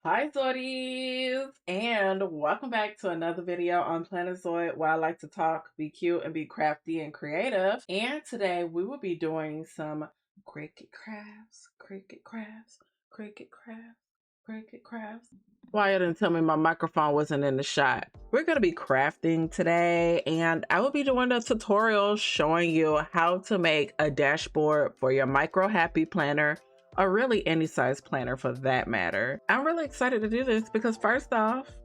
Hi Zoidies, and welcome back to another video on Plannerzoid, where I like to talk, be cute, and be crafty and creative. And today we will be doing some Cricut crafts, Cricut crafts. Why you didn't tell me my microphone wasn't in the shot? We're going to be crafting today, and I will be doing a tutorial showing you how to make a dashboard for your MicroHP planner, or really any size planner for that matter. I'm really excited to do this because first off,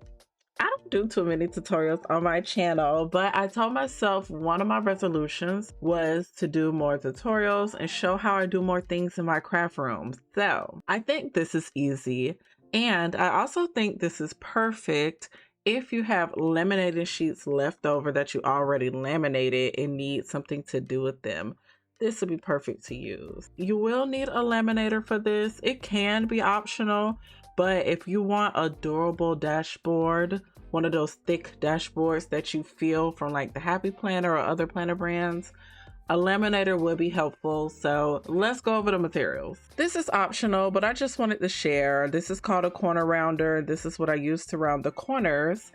I don't do too many tutorials on my channel, but I told myself one of my resolutions was to do more tutorials and show how I do more things in my craft rooms. So I think this is easy. And I also think this is perfect if you have laminating sheets left over that you already laminated and need something to do with them. This would be perfect to use. You will need a laminator for this. It can be optional, but if you want a durable dashboard, one of those thick dashboards that you feel from like the Happy Planner or other planner brands, a laminator would be helpful. So let's go over the materials. This is optional, but I just wanted to share. This is called a corner rounder. This is what I use to round the corners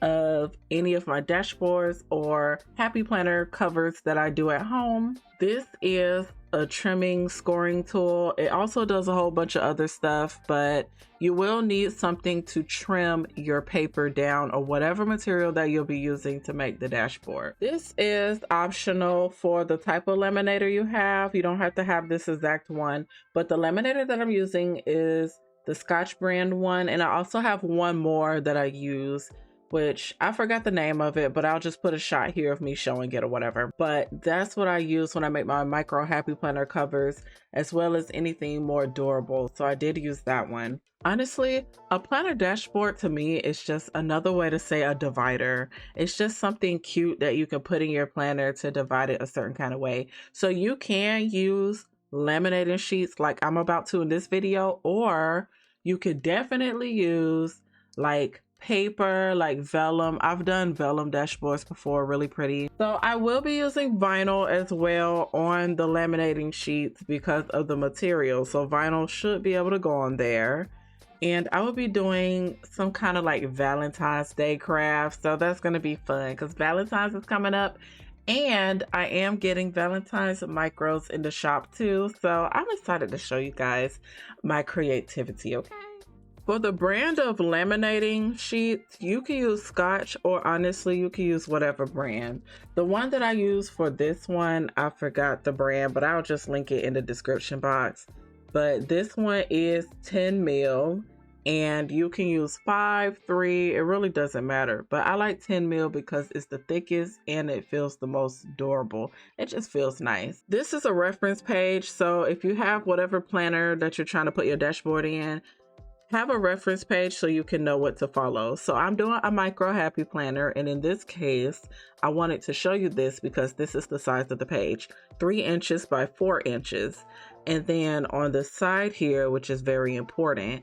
of any of my dashboards or Happy Planner covers that I do at home. This is a trimming scoring tool. It also does a whole bunch of other stuff, but you will need something to trim your paper down or whatever material that you'll be using to make the dashboard. This is optional for the type of laminator you have. You don't have to have this exact one, but the laminator that I'm using is the Scotch brand one, and I also have one more that I use, which I forgot the name of it, but I'll just put a shot here of me showing it or whatever. But that's what I use when I make my MicroHP Planner covers, as well as anything more durable. So I did use that one. Honestly, a planner dashboard to me is just another way to say a divider. It's just something cute that you can put in your planner to divide it a certain kind of way. So you can use laminating sheets like I'm about to in this video, or you could definitely use like paper, like vellum. I've done vellum dashboards before, really pretty. So I will be using vinyl as well on the laminating sheets because of the material. So vinyl should be able to go on there. And I will be doing some kind of like Valentine's Day craft. So that's going to be fun because Valentine's is coming up. And I am getting Valentine's micros in the shop too. So I'm excited to show you guys my creativity, okay? For the brand of laminating sheets, you can use Scotch, or honestly, you can use whatever brand. The one that I use for this one, I forgot the brand, but I'll just link it in the description box. But this one is 10 mil, and you can use 5, 3, it really doesn't matter. But I like 10 mil because it's the thickest and it feels the most durable. It just feels nice. This is a reference page, so if you have whatever planner that you're trying to put your dashboard in, have a reference page so you can know what to follow. So I'm doing a MicroHP planner, and in this case, I wanted to show you this because this is the size of the page, 3 inches by 4 inches. And then on the side here, which is very important,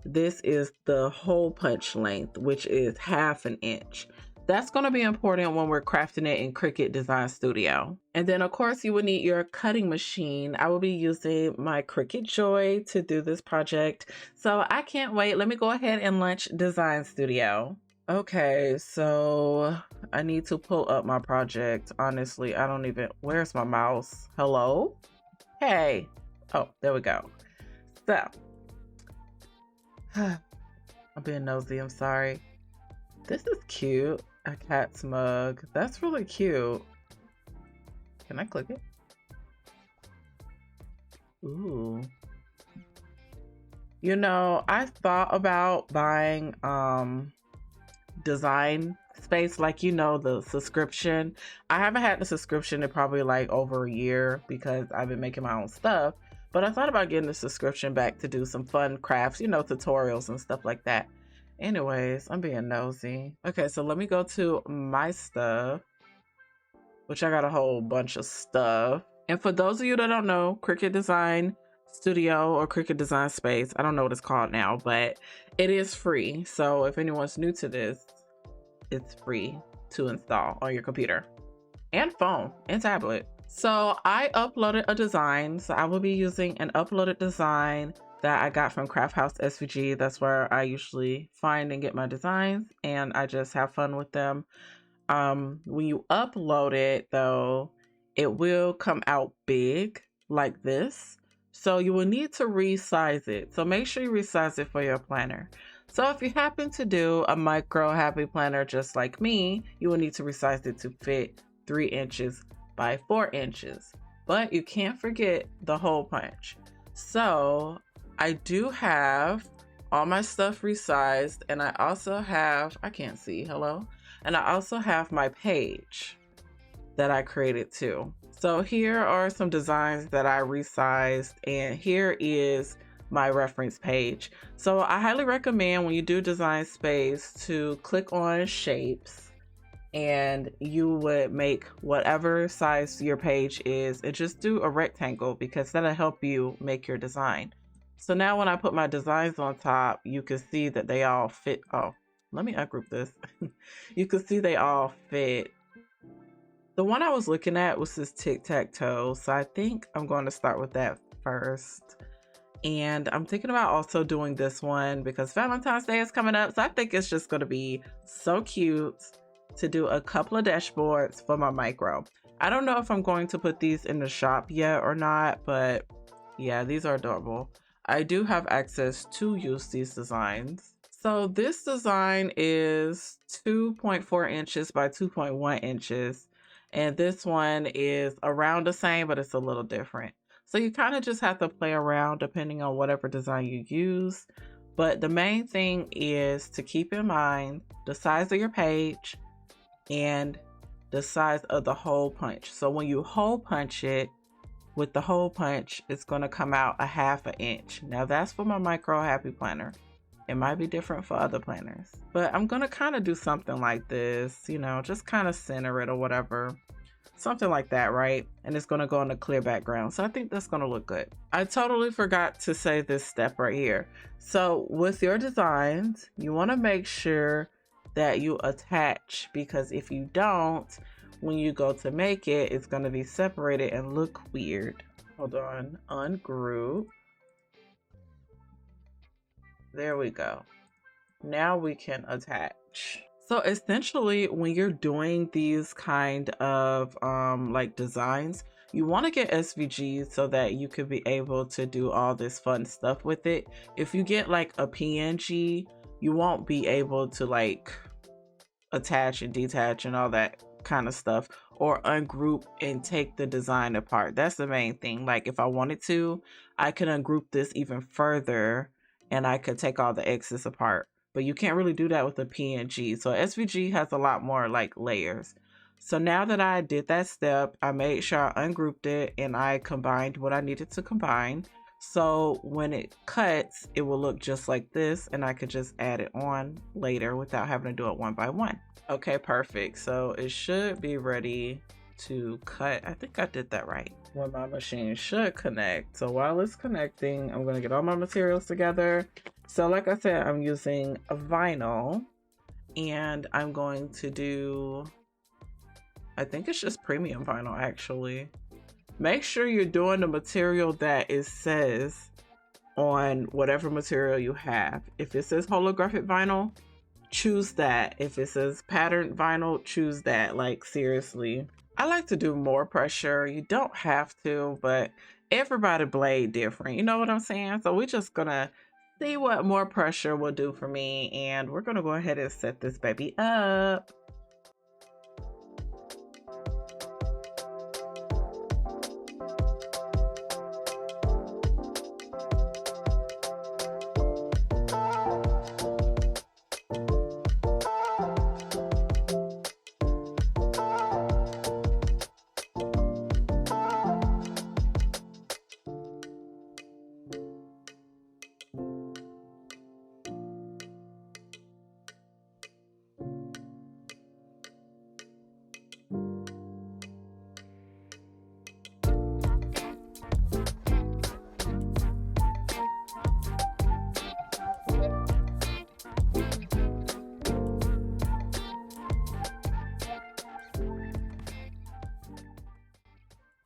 this is the hole punch length, which is 1/2 inch. That's going to be important when we're crafting it in Cricut Design Studio. And then of course you will need your cutting machine. I will be using my Cricut Joy to do this project. So I can't wait. Let me go ahead and launch Design Studio. Okay, so I need to pull up my project. Honestly, I don't even, where's my mouse? Hello? Hey. Oh, there we go. So, I'm being nosy, I'm sorry. This is cute. A cat's mug. That's really cute. Can I click it? Ooh. You know, I thought about buying Design Space, like, you know, the subscription. I haven't had the subscription in probably like over a year because I've been making my own stuff. But I thought about getting the subscription back to do some fun crafts, you know, tutorials and stuff like that. Anyways, I'm being nosy. Okay, so let me go to my stuff, which I got a whole bunch of stuff. And for those of you that don't know, Cricut Design Studio or Cricut Design Space, I don't know what it's called now, but it is free. So if anyone's new to this, it's free to install on your computer and phone and tablet. So I uploaded a design. So I will be using an uploaded design that I got from Craft House SVG. That's where I usually find and get my designs, and I just have fun with them. When you upload it though, it will come out big like this. So you will need to resize it. So make sure you resize it for your planner. So if you happen to do a MicroHP planner just like me, you will need to resize it to fit 3 inches by 4 inches. But you can't forget the hole punch. So I do have all my stuff resized, and I also have, I can't see, hello? And I also have my page that I created too. So here are some designs that I resized, and here is my reference page. So I highly recommend when you do design space to click on shapes, and you would make whatever size your page is and just do a rectangle, because that'll help you make your design. So now when I put my designs on top, you can see that they all fit. Oh, let me ungroup this. You can see they all fit. The one I was looking at was this tic-tac-toe, so I think I'm going to start with that first. And I'm thinking about also doing this one because Valentine's Day is coming up, so I think it's just going to be so cute to do a couple of dashboards for my micro. I don't know if I'm going to put these in the shop yet or not, but yeah, these are adorable. I do have access to use these designs. So this design is 2.4 inches by 2.1 inches. And this one is around the same, but it's a little different. So you kind of just have to play around depending on whatever design you use. But the main thing is to keep in mind the size of your page and the size of the hole punch. So when you hole punch it, with the hole punch, it's going to come out a 1/2 inch. Now that's for my MicroHP planner. It might be different for other planners, but I'm going to kind of do something like this, you know, just kind of center it or whatever. Something like that, right? And it's going to go in a clear background. So I think that's going to look good. I totally forgot to say this step right here. So with your designs, you want to make sure that you attach, because if you don't, when you go to make it, it's going to be separated and look weird. Hold on, ungroup. There we go. Now we can attach. So essentially, when you're doing these kind of like designs, you want to get SVGs so that you could be able to do all this fun stuff with it. If you get like a PNG, you won't be able to like attach and detach and all that kind of stuff, or ungroup and take the design apart. That's the main thing. Like if I wanted to, I could ungroup this even further and I could take all the excess apart, but you can't really do that with a PNG. So SVG has a lot more like layers. So now that I did that step, I made sure I ungrouped it and I combined what I needed to combine. So when it cuts, it will look just like this, and I could just add it on later without having to do it one by one. Okay, perfect. So it should be ready to cut. I think I did that right. Well, my machine should connect. So while it's connecting, I'm going to get all my materials together. So like I said, I'm using a vinyl, and I'm going to do, I think it's just premium vinyl actually. Make sure you're doing the material that it says on whatever material you have. If it says holographic vinyl, choose that. If it says patterned vinyl, choose that. Like seriously. I like to do more pressure. You don't have to, but everybody blade different. You know what I'm saying? So we're just gonna see what more pressure will do for me, and we're gonna go ahead and set this baby up.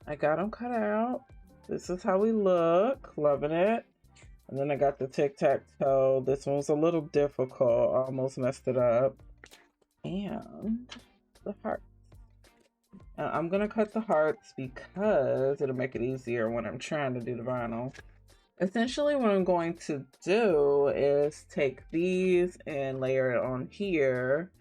I got them cut out. This is how we look. Loving it. And then I got the tic-tac-toe. This one's a little difficult. I almost messed it up. And the heart. Now I'm gonna cut the hearts because it'll make it easier when I'm trying to do the vinyl. Essentially what I'm going to do is take these and layer it on here,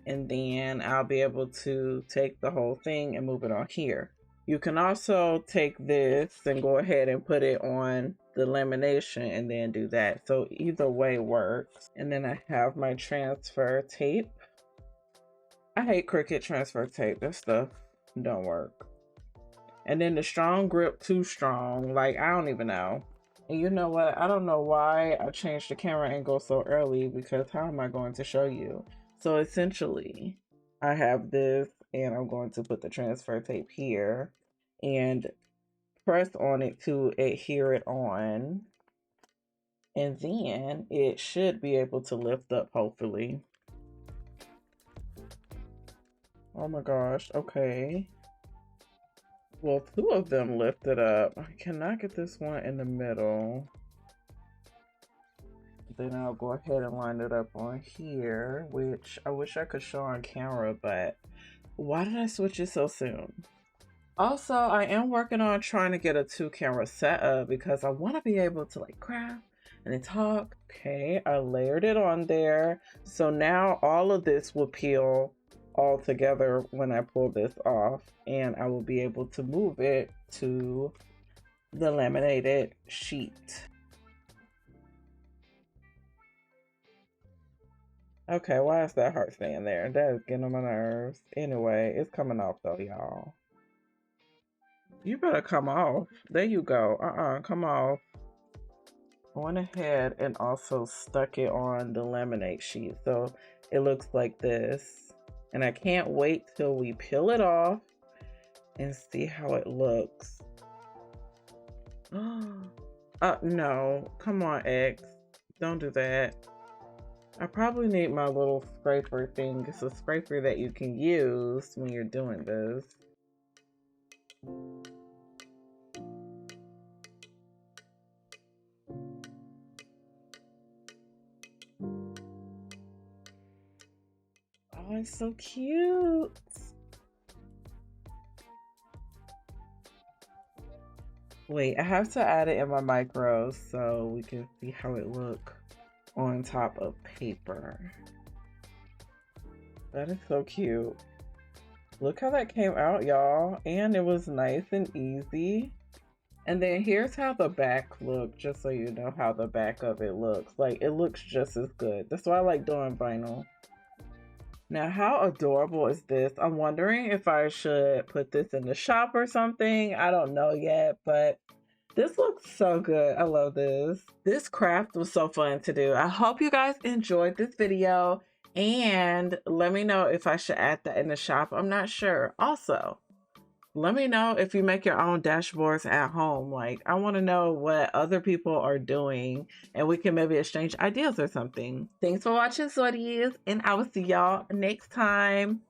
and then I'll be able to take the whole thing and move it on here. You can also take this and go ahead and put it on the lamination and then do that. So either way works. And then I have my transfer tape. I hate Cricut transfer tape. That stuff don't work. And then the strong grip, too strong. Like, I don't even know. And you know what? I don't know why I changed the camera angle so early, because how am I going to show you? So essentially, I have this and I'm going to put the transfer tape here and press on it to adhere it on. And then it should be able to lift up, hopefully. Oh my gosh, okay. Well, two of them lifted up. I cannot get this one in the middle. Then I'll go ahead and line it up on here, which I wish I could show on camera, but why did I switch it so soon? Also, I am working on trying to get a 2-camera setup because I want to be able to like craft and then talk. Okay, I layered it on there. So now all of this will peel all together when I pull this off, and I will be able to move it to the laminated sheet. Okay, why is that heart staying there? That is getting on my nerves. Anyway, it's coming off though, y'all. You better come off. There you go. Come off. I went ahead and also stuck it on the laminate sheet, so it looks like this. And I can't wait till we peel it off and see how it looks. No, come on, X. Don't do that. I probably need my little scraper thing. It's a scraper that you can use when you're doing this. Oh, it's so cute. Wait, I have to add it in my micros so we can see how it looks on top of paper. That is so cute. Look how that came out, y'all. And it was nice and easy. And then here's how the back looked, just so you know how the back of it looks. Like, it looks just as good. That's why I like doing vinyl. Now, how adorable is this? I'm wondering if I should put this in the shop or something. I don't know yet, but this looks so good. I love this. This craft was so fun to do. I hope you guys enjoyed this video, and let me know if I should add that in the shop. I'm not sure. Also, let me know if you make your own dashboards at home. Like, I want to know what other people are doing, and we can maybe exchange ideas or something. Thanks for watching, Zoidies, and I will see y'all next time.